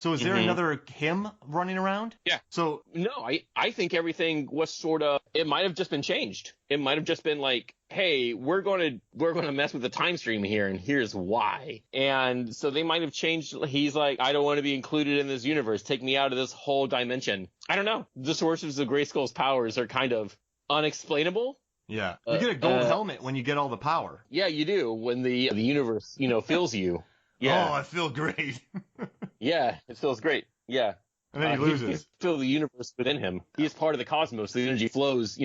So is there another him running around? Yeah. So no, I think everything was sort of, it might have just been changed. It might have just been like, hey, we're going to mess with the time stream here, and here's why. And so they might have changed. He's like, I don't want to be included in this universe. Take me out of this whole dimension. I don't know. The sources of Grayskull's powers are kind of unexplainable. Yeah. You get a gold helmet when you get all the power. Yeah, you do, when the universe, fills you. Yeah. Oh, I feel great. Yeah, it feels great. Yeah. And then he loses. He can feel the universe within him. He is part of the cosmos. The energy flows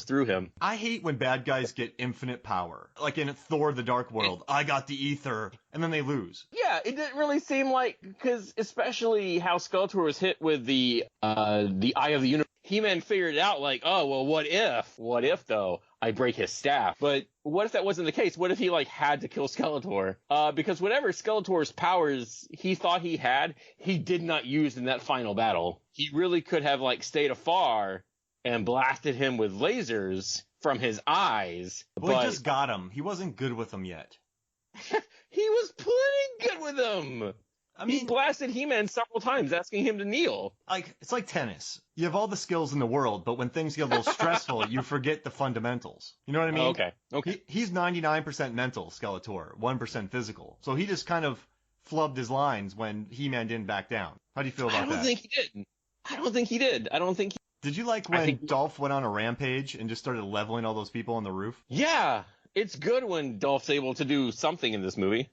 through him. I hate when bad guys get infinite power. Like in Thor: The Dark World, I got the ether, and then they lose. Yeah, it didn't really seem like, because especially how Skeletor was hit with the Eye of the Universe. He-Man figured it out like, oh, well, what if, though, I break his staff? But what if that wasn't the case? What if he, had to kill Skeletor? Because whatever Skeletor's powers he thought he had, he did not use in that final battle. He really could have, stayed afar and blasted him with lasers from his eyes. Well, he just got him. He wasn't good with them yet. He was plenty good with them. I mean, he blasted He-Man several times, asking him to kneel. It's like tennis. You have all the skills in the world, but when things get a little stressful, you forget the fundamentals. You know what I mean? Okay. He's 99% mental, Skeletor, 1% physical. So he just kind of flubbed his lines when He-Man didn't back down. How do you feel about that? I don't think he did. Did you like when Dolph went on a rampage and just started leveling all those people on the roof? Yeah. It's good when Dolph's able to do something in this movie.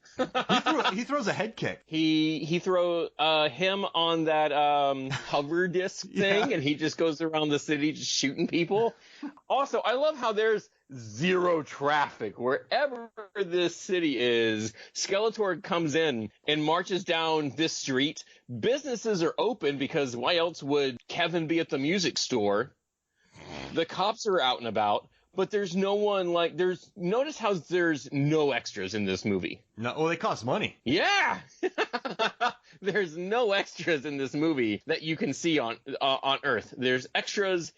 He throws a head kick. He throw him on that hover disc thing, and he just goes around the city just shooting people. Also, I love how there's zero traffic wherever this city is. Skeletor comes in and marches down this street. Businesses are open because why else would Kevin be at the music store? The cops are out and about. But there's no one notice how there's no extras in this movie. No, well, they cost money. Yeah. There's no extras in this movie that you can see on Earth. There's extras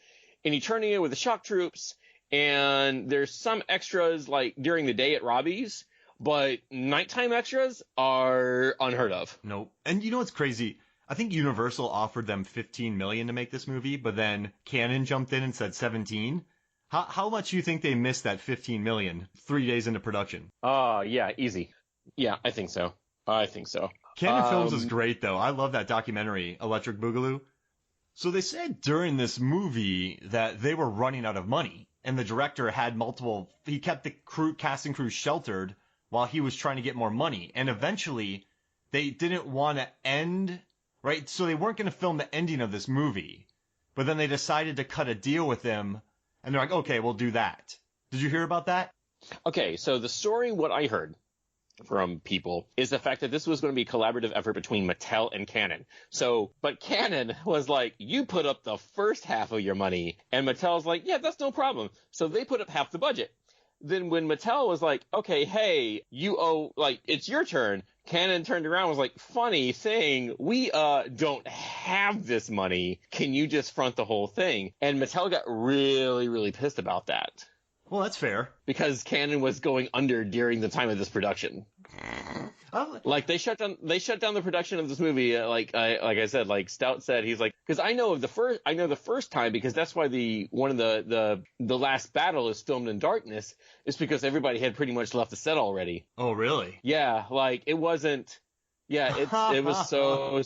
in Eternia with the shock troops, and there's some extras during the day at Robbie's, but nighttime extras are unheard of. Nope. And you know what's crazy? I think Universal offered them $15 million to make this movie, but then Canon jumped in and said 17. How much do you think they missed that $15 million 3 days into production? Yeah, easy. Yeah, I think so. Canon Films is great, though. I love that documentary, Electric Boogaloo. So they said during this movie that they were running out of money, and the director had he kept the casting crew sheltered while he was trying to get more money. And eventually, they didn't want to end, right? So they weren't going to film the ending of this movie. But then they decided to cut a deal with him. And they're like, okay, we'll do that. Did you hear about that? Okay, so the story, what I heard from people, is the fact that this was going to be a collaborative effort between Mattel and Canon. But Canon was like, you put up the first half of your money. And Mattel's like, yeah, that's no problem. So they put up half the budget. Then when Mattel was like, okay, hey, you owe, it's your turn, Canon turned around and was like, funny thing, we don't have this money. Can you just front the whole thing? And Mattel got really, really pissed about that. Well, that's fair. Because Canon was going under during the time of this production. They shut down the production of this movie. Like I said, Stout said, he's like, because I know the first time, because that's why one of the last battle is filmed in darkness, is because everybody had pretty much left the set already. Oh, really? Yeah, it wasn't. Yeah, it was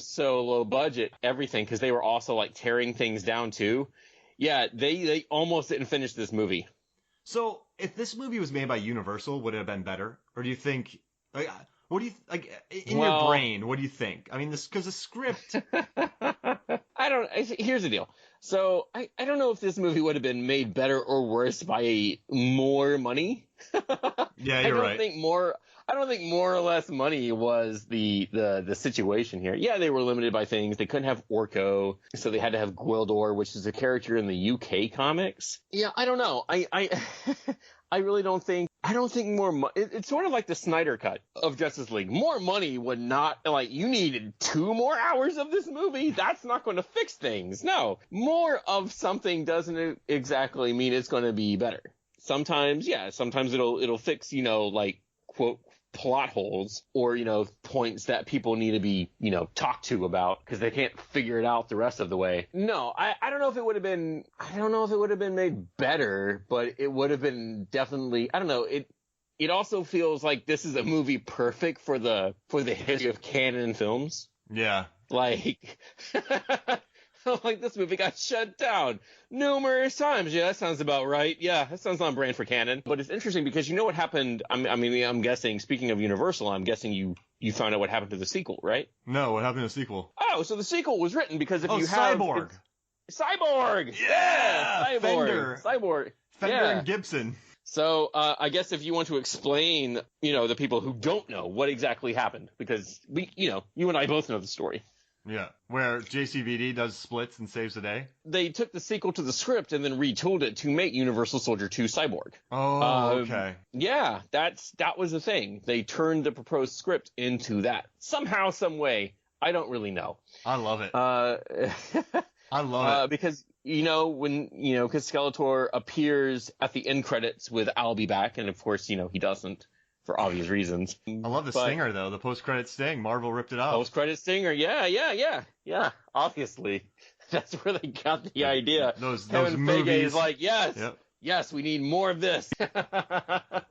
so low budget, everything, because they were also tearing things down too. Yeah, they almost didn't finish this movie. So if this movie was made by Universal, would it have been better? Or do you think, what do you, your brain, what do you think? I mean, because the script. Here's the deal. So I don't know if this movie would have been made better or worse by more money. Yeah, you're right. I don't think more or less money was the situation here. Yeah, they were limited by things. They couldn't have Orko, so they had to have Gwildor, which is a character in the UK comics. Yeah, I don't know. I really don't think. I don't think more. It's sort of like the Snyder Cut of Justice League. More money would not you needed 2 more hours of this movie. That's not going to fix things. No, more of something doesn't exactly mean it's going to be better. Sometimes, yeah. Sometimes it'll fix quote plot holes or, points that people need to be, talked to about because they can't figure it out the rest of the way. No, I don't know if it would have been, made better, but it would have been definitely, I don't know, it also feels like this is a movie perfect for the history of canon films. Yeah. Like, like this movie got shut down numerous times. Yeah, that sounds about right. Yeah, that sounds on brand for canon. But it's interesting because you know what happened. I'm guessing. Speaking of Universal, I'm guessing you found out what happened to the sequel, right? No, what happened to the sequel? Oh, so the sequel was written because if you have Cyborg. Cyborg. Yeah, Cyborg. Cyborg. Fender Yeah. and Gibson. So I guess if you want to explain, the people who don't know what exactly happened, because you and I both know the story. Yeah, where JCVD does splits and saves the day. They took the sequel to the script and then retooled it to make Universal Soldier 2 Cyborg. Oh, okay. Yeah, that was the thing. They turned the proposed script into that. Somehow, some way. I don't really know. I love it. I love it. Because, because Skeletor appears at the end credits with "I'll be back," and of course, he doesn't. For obvious reasons. I love the stinger, though. The post-credit sting. Marvel ripped it out. Post-credit stinger. Yeah. Obviously. That's where they got the idea. Those Kevin movies. Feige is like, yes. Yep. Yes, we need more of this. All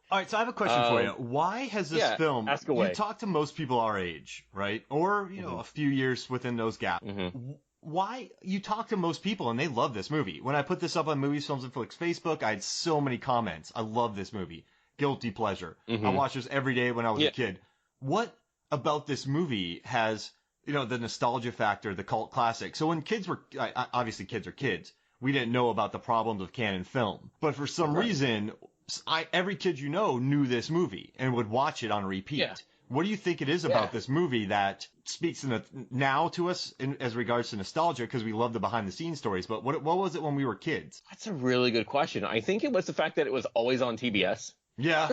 right, so I have a question for you. Why has this film... ask away. You talk to most people our age, right? Or, a few years within those gaps. Mm-hmm. Why... You talk to most people, and they love this movie. When I put this up on Movies, Films, and Flicks Facebook, I had so many comments. I love this movie. Guilty pleasure. Mm-hmm. I watched this every day when I was a kid. What about this movie has, the nostalgia factor, the cult classic? So when kids were... Obviously, kids are kids. We didn't know about the problems of canon film. But for some reason, every kid knew this movie and would watch it on repeat. Yeah. What do you think it is about this movie that speaks now to us as regards to nostalgia? Because we love the behind-the-scenes stories. But what was it when we were kids? That's a really good question. I think it was the fact that it was always on TBS. Yeah,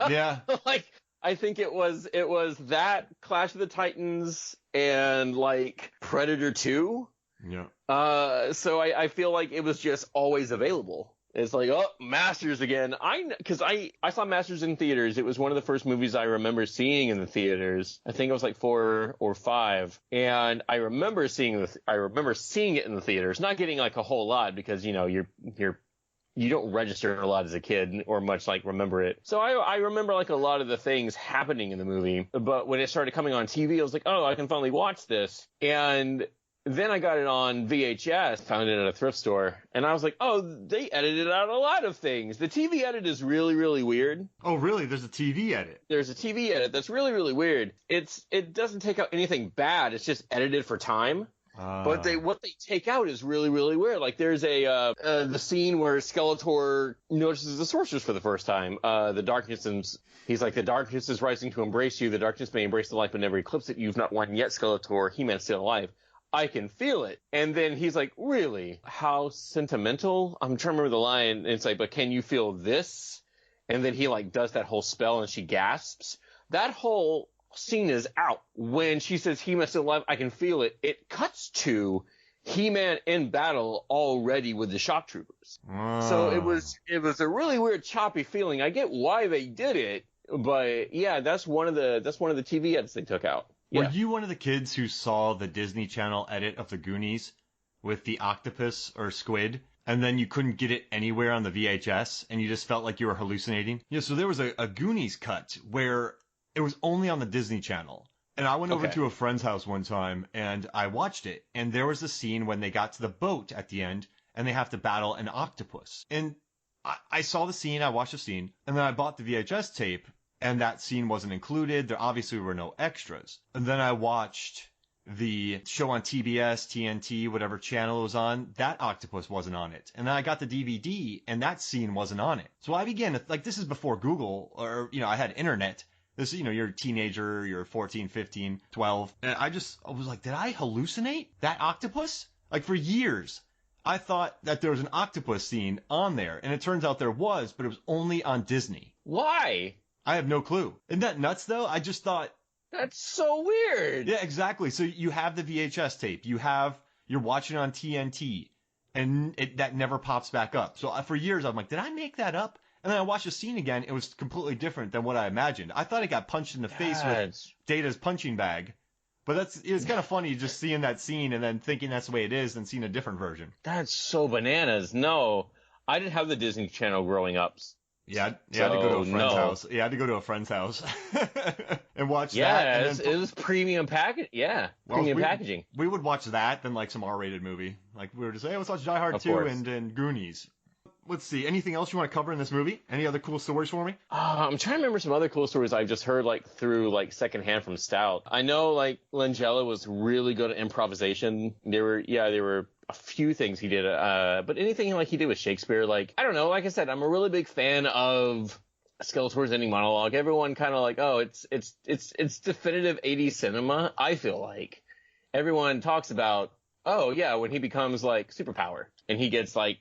yeah. Like, I think it was that Clash of the Titans and like Predator 2. Yeah. So I feel like it was just always available. It's like, oh, Masters again. Because I saw Masters in theaters. It was one of the first movies I remember seeing in the theaters. I think it was like 4 or 5, and I remember seeing it in the theaters. Not getting like a whole lot because you don't register a lot as a kid or much like remember it. So I remember like a lot of the things happening in the movie. But when it started coming on TV, I was like, oh, I can finally watch this. And then I got it on VHS, found it at a thrift store. And I was like, oh, they edited out a lot of things. The TV edit is really, really weird. Oh, really? There's a TV edit? There's a TV edit that's really, really weird. It doesn't take out anything bad. It's just edited for time. But what they take out is really, really weird. Like there's the scene where Skeletor notices the sorceress for the first time. He's like, the darkness is rising to embrace you. The darkness may embrace the light, but never eclipse it. You've not won yet, Skeletor. He-Man's still alive. I can feel it. And then he's like, really? How sentimental? I'm trying to remember the line. And it's like, but can you feel this? And then he like does that whole spell and she gasps. That whole scene is out. When she says He-Man's still alive, I can feel it. It cuts to He-Man in battle already with the shock troopers. So it was a really weird choppy feeling. I get why they did it, but yeah, that's one of the TV edits they took out. Yeah. Were you one of the kids who saw the Disney Channel edit of the Goonies with the octopus or squid, and then you couldn't get it anywhere on the VHS, and you just felt like you were hallucinating? Yeah, so there was a Goonies cut where it was only on the Disney Channel. And I went over to a friend's house one time, and I watched it. And there was a scene when they got to the boat at the end, and they have to battle an octopus. And I saw the scene, I watched the scene, and then I bought the VHS tape, and that scene wasn't included. There obviously were no extras. And then I watched the show on TBS, TNT, whatever channel it was on. That octopus wasn't on it. And then I got the DVD, and that scene wasn't on it. So I began, this is before Google, or, I had internet. This, you're a teenager, you're 14, 15, 12. And I was like, did I hallucinate that octopus? Like for years, I thought that there was an octopus scene on there. And it turns out there was, but it was only on Disney. Why? I have no clue. Isn't that nuts though? I just thought. That's so weird. Yeah, exactly. So you have the VHS tape. You're watching on TNT. And that never pops back up. So for years, I'm like, did I make that up? And then I watched the scene again. It was completely different than what I imagined. I thought he got punched in the face with Data's punching bag. But it's kind of funny just seeing that scene and then thinking that's the way it is and seeing a different version. That's so bananas. No, I didn't have the Disney Channel growing up. Yeah, I had to go to a friend's house. Yeah, I had to go to a friend's house and watch that. Yeah, it was premium package. Yeah, premium packaging. We would watch that than like some R-rated movie. Like we were just hey, let's watch Die Hard 2 and Goonies. Let's see. Anything else you want to cover in this movie? Any other cool stories for me? I'm trying to remember some other cool stories I've just heard like through like secondhand from Stout. I know like Langella was really good at improvisation. There were a few things he did, but anything like he did with Shakespeare, like I don't know. Like I said, I'm a really big fan of Skeletor's ending monologue. Everyone kind of like, oh, it's definitive 80s cinema. I feel like everyone talks about, oh yeah, when he becomes like superpower and he gets like.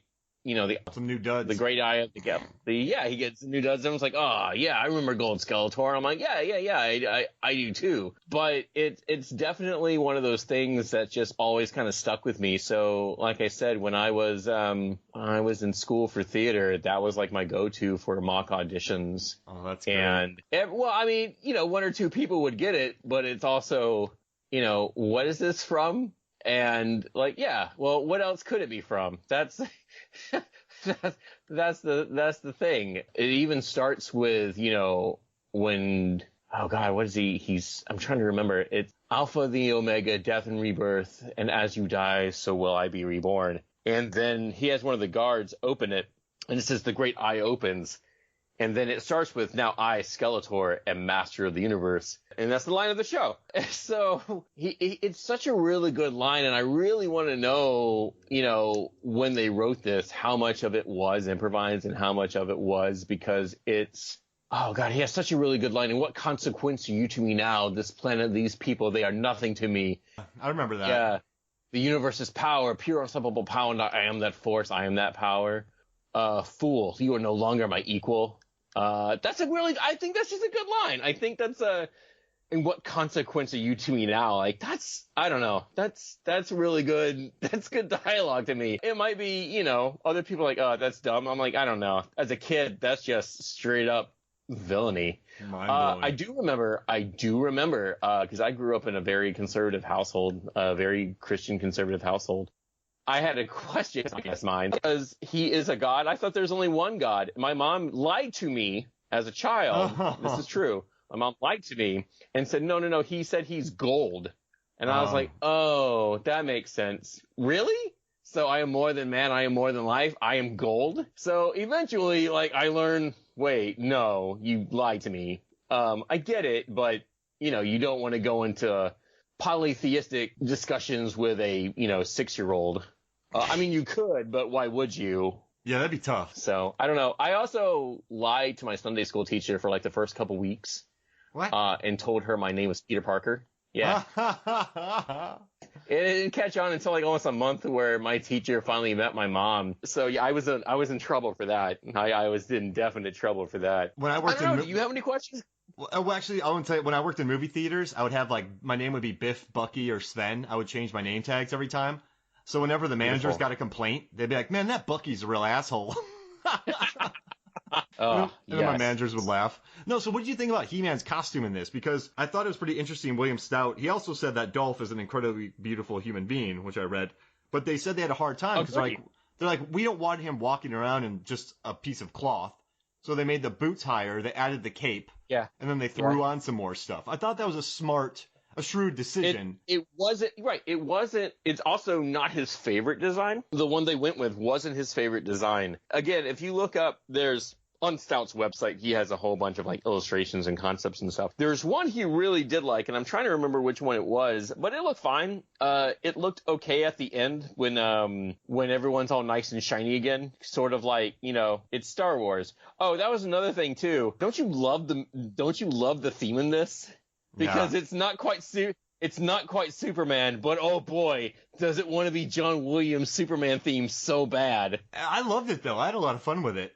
You know, some new duds. The great eye of the he gets new duds. Everyone's like, oh, yeah, I remember Gold Skeletor. I'm like, yeah, I do too. But it's definitely one of those things that just always kind of stuck with me. So, like I said, when I was in school for theater, that was like my go-to for mock auditions. Oh, that's great. And, well, I mean, you know, one or two people would get it, but it's also, you know, what is this from? And like, yeah, well, what else could it be from? That's the thing. It even starts with, you know, when, oh God, what is I'm trying to remember. It's Alpha, the Omega, death and rebirth. And as you die, so will I be reborn. And then he has one of the guards open it and it says the great eye opens. And then it starts with, now I, Skeletor, am master of the universe. And that's the line of the show. So it's such a really good line. And I really want to know, you know, when they wrote this, how much of it was improvised and how much of it was because it's, oh God, he has such a really good line. And what consequence are you to me now? This planet, these people, they are nothing to me. I remember that. Yeah. The universe's power, pure unstoppable power. And I am that force. I am that power. Fool, you are no longer my equal. I think that's just a good line. I think that's and what consequence are you to me now? Like I don't know. That's really good. That's good dialogue to me. It might be, you know, other people are like, oh, that's dumb. I'm like, I don't know. As a kid, that's just straight up villainy. I do remember, because I grew up in a very conservative household, a very Christian conservative household. I had a question in my mind because he is a god. I thought there's only one god. My mom lied to me as a child. This is true. My mom lied to me and said, no. He said he's gold. And I was like, oh, that makes sense. Really? So I am more than man. I am more than life. I am gold. So eventually, like I learned, wait, no, you lied to me. I get it, but you know, you don't want to go into polytheistic discussions with a, you know, 6-year-old. I mean, you could, but why would you? Yeah, that'd be tough. So, I don't know. I also lied to my Sunday school teacher for like the first couple weeks. What? And told her my name was Peter Parker. Yeah. It didn't catch on until like almost a month where my teacher finally met my mom. So, yeah, I was in trouble for that. I was in definite trouble for that. When I worked do you have any questions? Well, actually, I want to tell you, when I worked in movie theaters, I would have like, my name would be Biff, Bucky, or Sven. I would change my name tags every time. So whenever the managers got a complaint, they'd be like, man, that Bucky's a real asshole. And then my managers would laugh. No, so what did you think about He-Man's costume in this? Because I thought it was pretty interesting. William Stout, he also said that Dolph is an incredibly beautiful human being, which I read. But they said they had a hard time because they're like, we don't want him walking around in just a piece of cloth. So they made the boots higher, they added the cape, and then they threw on some more stuff. I thought that was a shrewd decision. It wasn't, right, it wasn't, it's also not his favorite design. The one they went with wasn't his favorite design. Again, if you look up, on Stout's website, he has a whole bunch of like illustrations and concepts and stuff. There's one he really did like, and I'm trying to remember which one it was, but it looked fine. It looked okay at the end when everyone's all nice and shiny again, sort of like, you know, it's Star Wars. Oh, that was another thing too. Don't you love the theme in this? Because it's not quite Superman, but oh boy, does it want to be John Williams' Superman theme so bad. I loved it though. I had a lot of fun with it.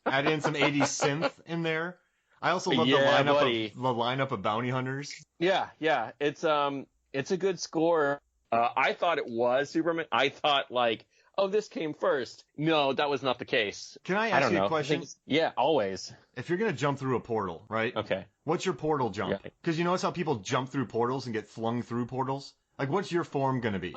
Add in some 80s synth in there. I also love the lineup of bounty hunters. Yeah. It's a good score. I thought it was Superman. I thought like oh, this came first. No, that was not the case. Can I I ask don't you know. a question? Yeah, always. If you're going to jump through a portal, right? Okay. What's your portal jump? Yeah. Because you notice how people jump through portals and get flung through portals? Like, what's your form going to be?